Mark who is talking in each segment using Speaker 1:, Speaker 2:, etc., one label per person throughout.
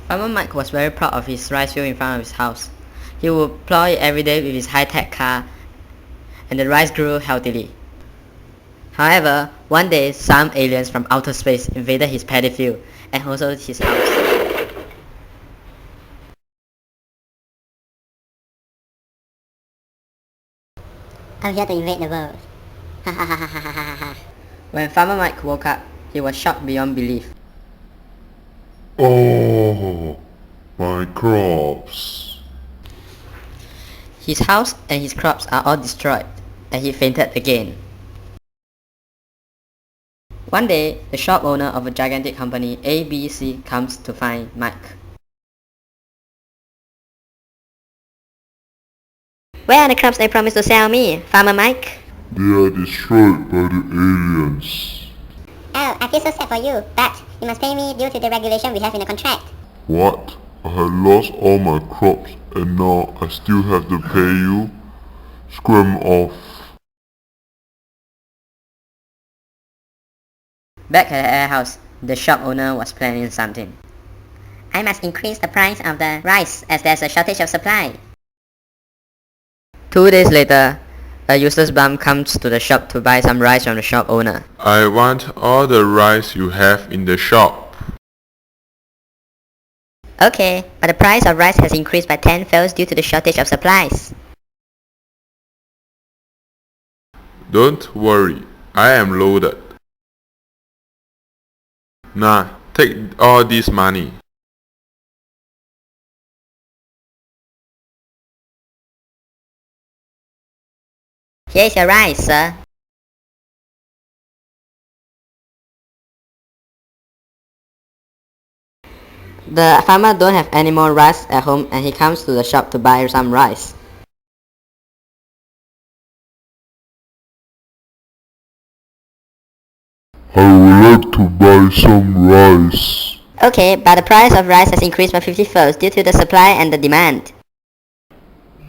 Speaker 1: Farmer Mike was very proud of his rice field in front of his house. He would plow it every day with his high-tech car, and the rice grew healthily. However, one day some aliens from outer space invaded his paddy field and also his house.
Speaker 2: I'm here to invade the world. Ha ha ha ha ha ha ha.
Speaker 1: When Farmer Mike woke up, he was shocked beyond belief.
Speaker 3: Oh, my crops.
Speaker 1: His house and his crops are all destroyed, and he fainted again. One day, the shop owner of a gigantic company, ABC, comes to find Mike.
Speaker 2: Where are the crops they promised to sell me, Farmer Mike?
Speaker 3: They are destroyed by the aliens.
Speaker 2: Oh, I feel so sad for you, but you must pay me due to the regulation we have in the contract.
Speaker 3: What? I had lost all my crops and now I still have to pay you? Scram off.
Speaker 1: Back at the warehouse, the shop owner was planning something.
Speaker 2: I must increase the price of the rice as there's a shortage of supply.
Speaker 1: 2 days later, a useless bum comes to the shop to buy some rice from the shop owner.
Speaker 3: I want all the rice you have in the shop.
Speaker 2: Okay, but the price of rice has increased by 10-fold due to the shortage of supplies.
Speaker 3: Don't worry, I am loaded. Nah, take all this money.
Speaker 2: Here is your rice, sir.
Speaker 1: The farmer don't have any more rice at home and he comes to the shop to buy some rice.
Speaker 3: I would like to buy some rice.
Speaker 2: Okay, but the price of rice has increased by 50-fold due to the supply and the demand.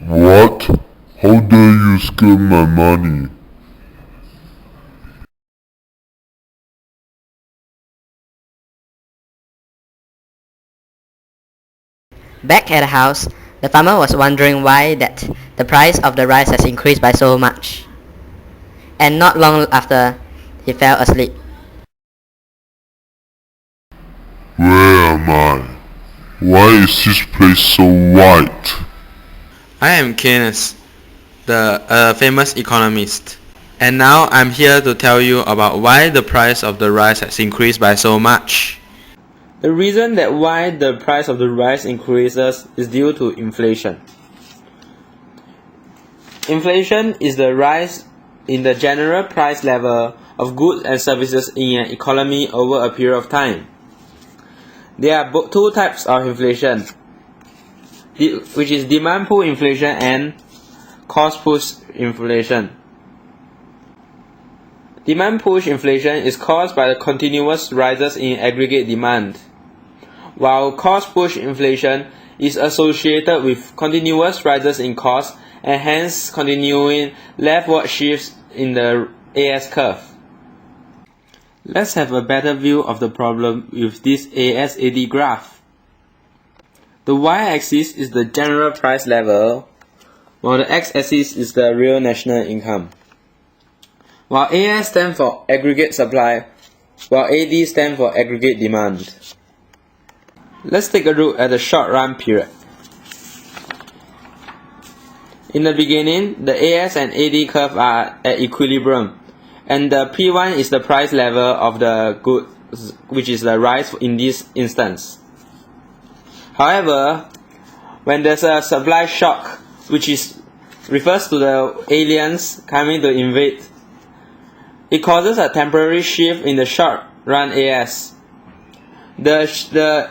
Speaker 3: What? How dare you scam my money?
Speaker 1: Back at the house, the farmer was wondering why that the price of the rice has increased by so much. And not long after, he fell asleep.
Speaker 3: Where am I? Why is this place so white?
Speaker 4: I am Keynes, the famous economist, and now I'm here to tell you about why the price of the rice has increased by so much. The reason that why the price of the rice increases is due to inflation. Inflation is the rise in the general price level of goods and services in an economy over a period of time. There are two types of inflation, which is demand pull inflation and cost push inflation. Demand push inflation is caused by the continuous rises in aggregate demand, while cost push inflation is associated with continuous rises in cost and hence continuing leftward shifts in the AS curve. Let's have a better view of the problem with this ASAD graph. The y-axis is the general price level, while the x-axis is the real national income. While AS stands for aggregate supply, while AD stands for aggregate demand. Let's take a look at the short run period. In the beginning, the AS and AD curve are at equilibrium, and the P1 is the price level of the goods, which is the rice in this instance. However, when there's a supply shock, which refers to the aliens coming to invade, it causes a temporary shift in the short run AS. The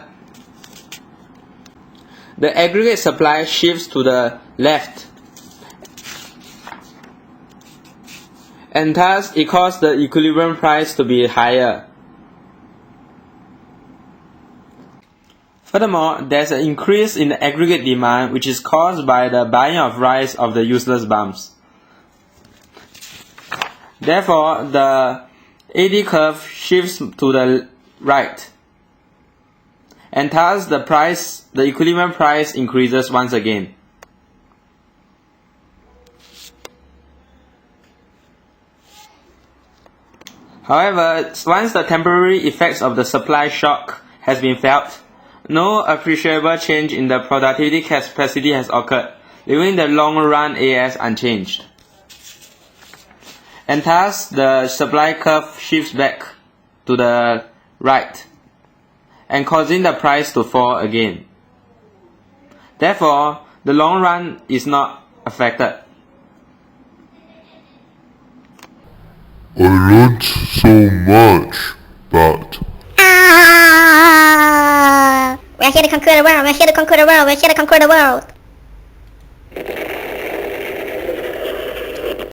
Speaker 4: aggregate supply shifts to the left, and thus it causes the equilibrium price to be higher. Furthermore, there's an increase in the aggregate demand, which is caused by the buying of rice of the useless bums. Therefore, the AD curve shifts to the right, and thus the equilibrium price increases once again. However, once the temporary effects of the supply shock has been felt, no appreciable change in the productivity capacity has occurred, leaving the long-run AS unchanged. And thus, the supply curve shifts back to the right, and causing the price to fall again. Therefore, the long run is not affected.
Speaker 3: I learned so much, but
Speaker 2: We're here to conquer the world. We're here to conquer the world. We're here to conquer the world.